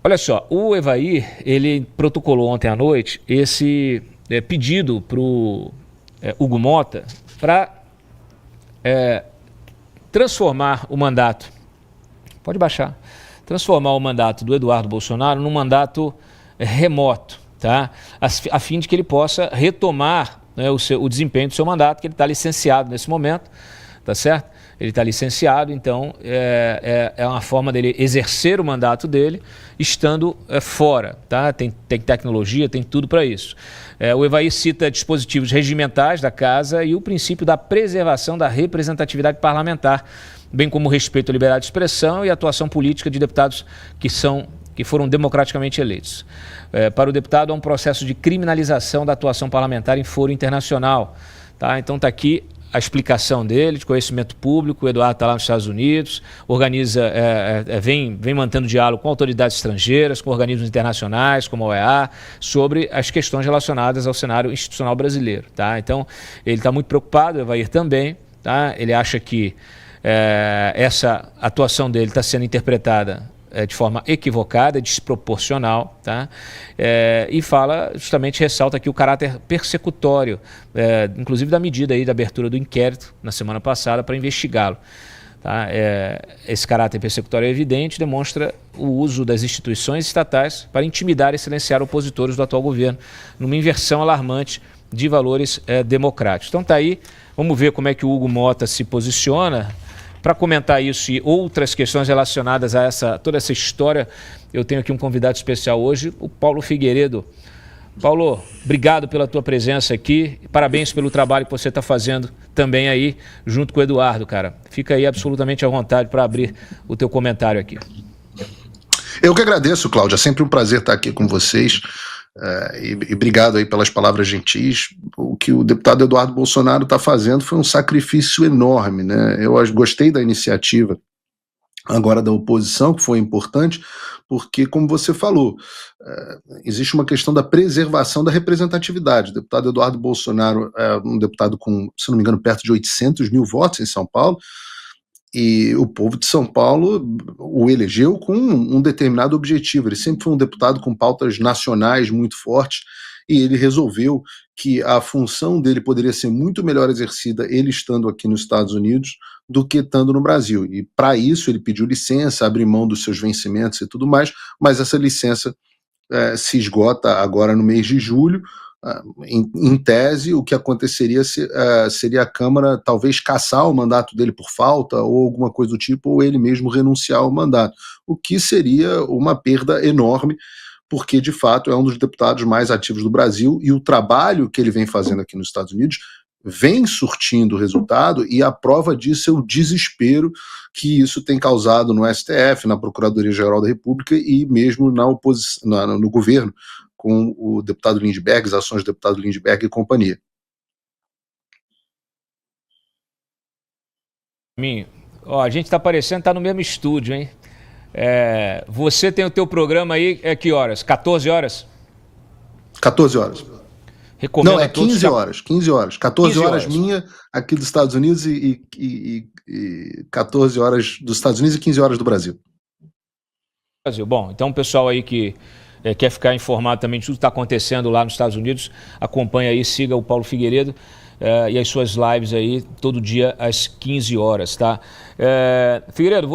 Olha só, o Evair, ele protocolou ontem à noite esse pedido para o Hugo Mota para transformar o mandato, pode baixar, transformar o mandato do Eduardo Bolsonaro num mandato remoto, tá? A fim de que ele possa retomar, né, o desempenho do seu mandato, que ele está licenciado nesse momento, tá certo? Ele está licenciado, então é uma forma dele exercer o mandato dele estando fora, tá? Tem tecnologia, tem tudo para isso. O Evair cita dispositivos regimentais da Casa e o princípio da preservação da representatividade parlamentar, bem como o respeito à liberdade de expressão e à atuação política de deputados que foram democraticamente eleitos. Para o deputado, há um processo de criminalização da atuação parlamentar em foro internacional, tá? Então está aqui a explicação dele, de conhecimento público. O Eduardo está lá nos Estados Unidos, vem mantendo diálogo com autoridades estrangeiras, com organismos internacionais, como a OEA, sobre as questões relacionadas ao cenário institucional brasileiro, tá? Então, ele está muito preocupado, o Evair também, tá? Ele acha que essa atuação dele está sendo interpretada de forma equivocada, desproporcional, tá? E ressalta aqui o caráter persecutório, inclusive da medida aí da abertura do inquérito na semana passada para investigá-lo. Tá? Esse caráter persecutório é evidente, demonstra o uso das instituições estatais para intimidar e silenciar opositores do atual governo, numa inversão alarmante de valores democráticos. Então tá aí, vamos ver como é que o Hugo Mota se posiciona. Para comentar isso e outras questões relacionadas a toda essa história, eu tenho aqui um convidado especial hoje, o Paulo Figueiredo. Paulo, obrigado pela tua presença aqui, parabéns pelo trabalho que você está fazendo também aí, junto com o Eduardo, cara. Fica aí absolutamente à vontade para abrir o teu comentário aqui. Eu que agradeço, Cláudio, é sempre um prazer estar aqui com vocês. E obrigado aí pelas palavras gentis. O que o deputado Eduardo Bolsonaro está fazendo foi um sacrifício enorme, né? Eu gostei da iniciativa agora da oposição, que foi importante, porque, como você falou, existe uma questão da preservação da representatividade. O deputado Eduardo Bolsonaro é um deputado com, se não me engano, perto de 800 mil votos em São Paulo, e o povo de São Paulo o elegeu com um determinado objetivo. Ele sempre foi um deputado com pautas nacionais muito fortes, e ele resolveu que a função dele poderia ser muito melhor exercida ele estando aqui nos Estados Unidos do que estando no Brasil. E para isso ele pediu licença, abriu mão dos seus vencimentos e tudo mais, mas essa licença se esgota agora no mês de julho. Em tese, o que aconteceria seria a Câmara talvez cassar o mandato dele por falta ou alguma coisa do tipo, ou ele mesmo renunciar ao mandato, o que seria uma perda enorme, porque de fato é um dos deputados mais ativos do Brasil e o trabalho que ele vem fazendo aqui nos Estados Unidos vem surtindo resultado, e a prova disso é o desespero que isso tem causado no STF, na Procuradoria-Geral da República e mesmo na oposição, no governo, com o deputado Lindbergh, as ações do deputado Lindbergh e companhia. A gente está parecendo estar no mesmo estúdio, hein? Você tem o teu programa aí, que horas? 14 horas? 14 horas. Recomendo. Não, é 15 horas. 15 horas. 14 horas minha aqui dos Estados Unidos e 14 horas dos Estados Unidos e 15 horas do Brasil. Bom, então o pessoal aí que quer ficar informado também de tudo que está acontecendo lá nos Estados Unidos, acompanha aí, siga o Paulo Figueiredo e as suas lives aí todo dia às 15 horas, tá? Figueiredo,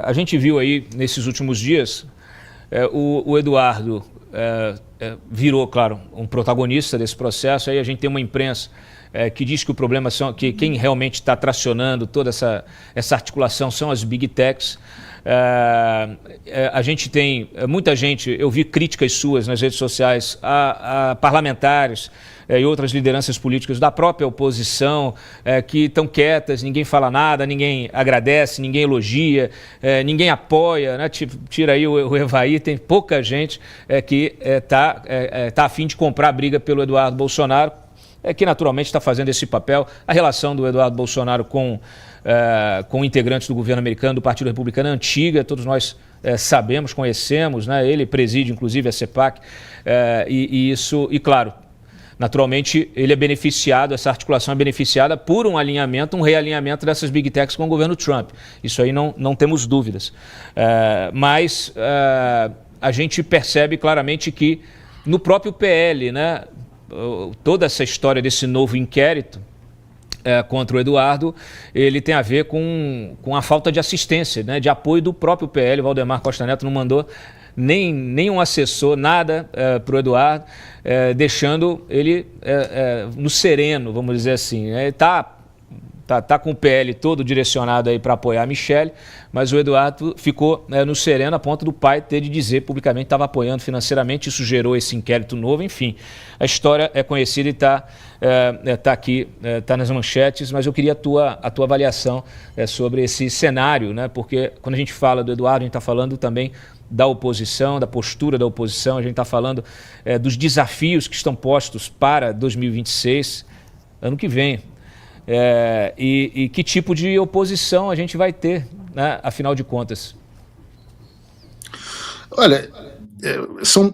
a gente viu aí nesses últimos dias o Eduardo virou, claro, um protagonista desse processo. Aí a gente tem uma imprensa que diz que o problema que quem realmente está tracionando toda essa articulação são as big techs. A gente tem muita gente, eu vi críticas suas nas redes sociais a parlamentares e outras lideranças políticas da própria oposição que estão quietas, ninguém fala nada, ninguém agradece, ninguém elogia, ninguém apoia, né? Tira aí o Evair, tem pouca gente que está a fim de comprar a briga pelo Eduardo Bolsonaro, que naturalmente está fazendo esse papel. A relação do Eduardo Bolsonaro com integrantes do governo americano, do Partido Republicano, é antiga, todos nós sabemos, conhecemos, né? Ele preside inclusive a CEPAC, e claro, Naturalmente, ele é beneficiado, essa articulação é beneficiada por um alinhamento, um realinhamento dessas Big Techs com o governo Trump. Isso aí não temos dúvidas. Mas a gente percebe claramente que no próprio PL, né, toda essa história desse novo inquérito contra o Eduardo, ele tem a ver com a falta de assistência, né, de apoio do próprio PL. Valdemar Costa Neto não mandou nem um assessor, nada para o Eduardo, deixando ele no sereno, vamos dizer assim. Ele tá com o PL todo direcionado aí para apoiar a Michelle, mas o Eduardo ficou no sereno a ponto do pai ter de dizer publicamente que estava apoiando financeiramente. Isso gerou esse inquérito novo. Enfim, a história é conhecida e está aqui, está nas manchetes, mas eu queria a tua avaliação sobre esse cenário, né? Porque quando a gente fala do Eduardo, a gente está falando também da oposição, da postura da oposição, a gente está falando dos desafios que estão postos para 2026, ano que vem. E que tipo de oposição a gente vai ter, né, afinal de contas? Olha, são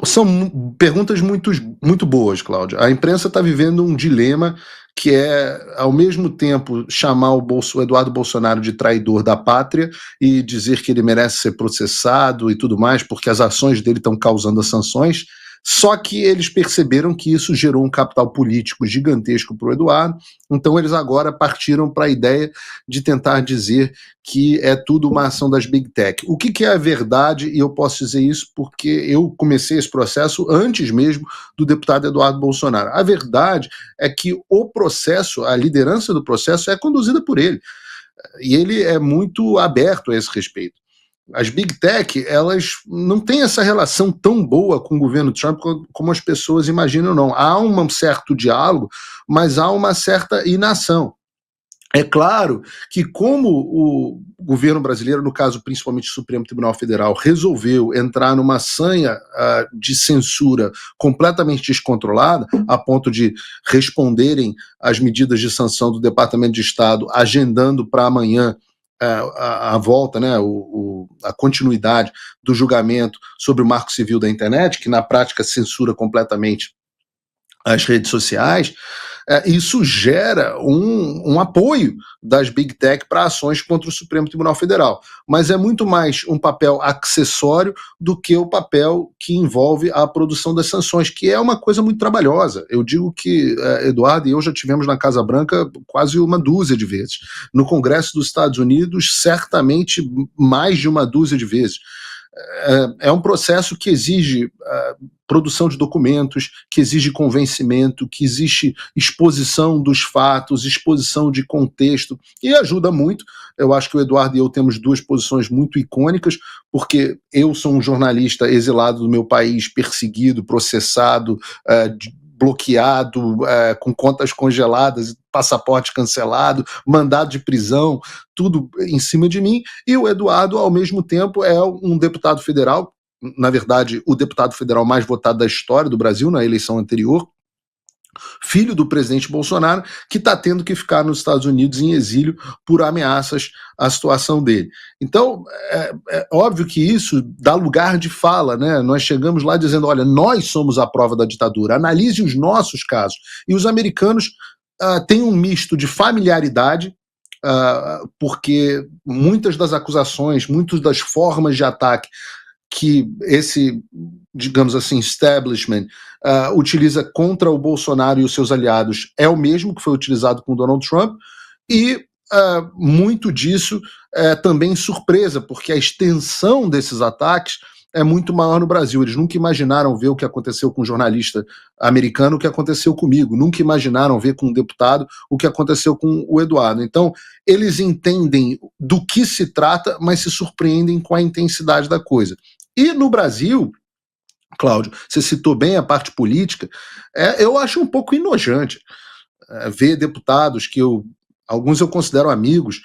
perguntas muito boas, Cláudio. A imprensa está vivendo um dilema que é, ao mesmo tempo, chamar o Eduardo Bolsonaro de traidor da pátria e dizer que ele merece ser processado e tudo mais, porque as ações dele estão causando as sanções. Só que eles perceberam que isso gerou um capital político gigantesco para o Eduardo, então eles agora partiram para a ideia de tentar dizer que é tudo uma ação das Big Tech. O que é a verdade, e eu posso dizer isso porque eu comecei esse processo antes mesmo do deputado Eduardo Bolsonaro. A verdade é que o processo, a liderança do processo é conduzida por ele, e ele é muito aberto a esse respeito. As Big Tech, elas não têm essa relação tão boa com o governo Trump como as pessoas imaginam, não. Há um certo diálogo, mas há uma certa inação. É claro que como o governo brasileiro, no caso principalmente o Supremo Tribunal Federal, resolveu entrar numa sanha de censura completamente descontrolada, a ponto de responderem às medidas de sanção do Departamento de Estado, agendando para amanhã a volta, né, a continuidade do julgamento sobre o Marco Civil da internet, que na prática censura completamente as redes sociais, isso gera um apoio das Big Tech para ações contra o Supremo Tribunal Federal. Mas é muito mais um papel acessório do que o papel que envolve a produção das sanções, que é uma coisa muito trabalhosa. Eu digo que Eduardo e eu já tivemos na Casa Branca quase uma dúzia de vezes. No Congresso dos Estados Unidos, certamente mais de uma dúzia de vezes. É um processo que exige produção de documentos, que exige convencimento, que exige exposição dos fatos, exposição de contexto, e ajuda muito. Eu acho que o Eduardo e eu temos duas posições muito icônicas, porque eu sou um jornalista exilado do meu país, perseguido, processado, bloqueado, com contas congeladas, passaporte cancelado, mandado de prisão, tudo em cima de mim, e o Eduardo, ao mesmo tempo, é um deputado federal, na verdade, o deputado federal mais votado da história do Brasil, na eleição anterior, filho do presidente Bolsonaro, que está tendo que ficar nos Estados Unidos em exílio por ameaças à situação dele. Então, é óbvio que isso dá lugar de fala, né? Nós chegamos lá dizendo, olha, nós somos a prova da ditadura, analise os nossos casos. E os americanos têm um misto de familiaridade, porque muitas das acusações, muitas das formas de ataque que esse, digamos assim, establishment utiliza contra o Bolsonaro e os seus aliados é o mesmo que foi utilizado com Donald Trump, e muito disso é também surpresa, porque a extensão desses ataques é muito maior no Brasil. Eles nunca imaginaram ver o que aconteceu com um jornalista americano, o que aconteceu comigo. Nunca imaginaram ver com um deputado o que aconteceu com o Eduardo. Então, eles entendem do que se trata, mas se surpreendem com a intensidade da coisa. E no Brasil, Cláudio, você citou bem a parte política, eu acho um pouco enojante ver deputados que alguns eu considero amigos,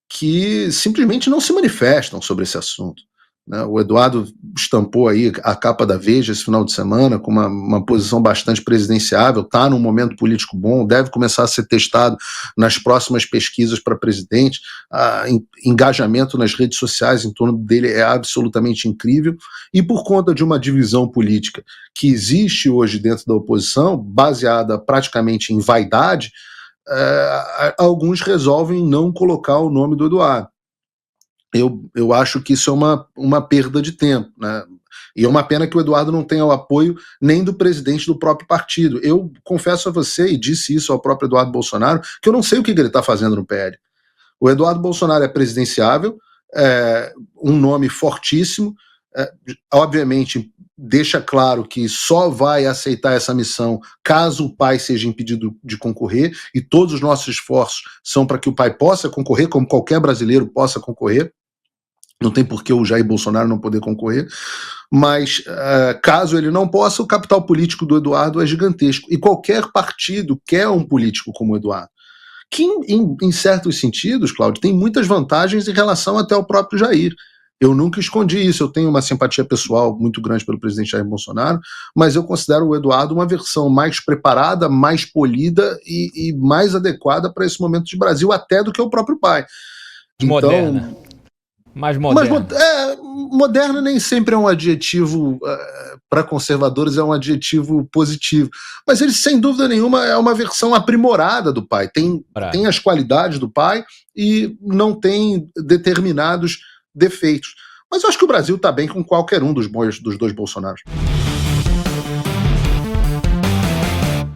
que simplesmente não se manifestam sobre esse assunto. O Eduardo estampou aí a capa da Veja esse final de semana com uma posição bastante presidenciável, está num momento político bom, deve começar a ser testado nas próximas pesquisas para presidente. Engajamento nas redes sociais em torno dele é absolutamente incrível, e por conta de uma divisão política que existe hoje dentro da oposição, baseada praticamente em vaidade, alguns resolvem não colocar o nome do Eduardo. Eu acho que isso é uma perda de tempo, né? E é uma pena que o Eduardo não tenha o apoio nem do presidente do próprio partido. Eu confesso a você, e disse isso ao próprio Eduardo Bolsonaro, que eu não sei o que ele está fazendo no PL. O Eduardo Bolsonaro é presidenciável, um nome fortíssimo, obviamente deixa claro que só vai aceitar essa missão caso o pai seja impedido de concorrer, e todos os nossos esforços são para que o pai possa concorrer, como qualquer brasileiro possa concorrer. Não tem por que o Jair Bolsonaro não poder concorrer, mas caso ele não possa, o capital político do Eduardo é gigantesco, e qualquer partido quer um político como o Eduardo, que em certos sentidos, Cláudio, tem muitas vantagens em relação até ao próprio Jair. Eu nunca escondi isso, eu tenho uma simpatia pessoal muito grande pelo presidente Jair Bolsonaro, mas eu considero o Eduardo uma versão mais preparada, mais polida e mais adequada para esse momento de Brasil, até do que o próprio pai. Moderna. Mais moderna. Moderna nem sempre é um adjetivo, para conservadores, é um adjetivo positivo. Mas ele, sem dúvida nenhuma, é uma versão aprimorada do pai. Tem as qualidades do pai e não tem determinados defeitos. Mas eu acho que o Brasil está bem com qualquer um dos dois Bolsonaros.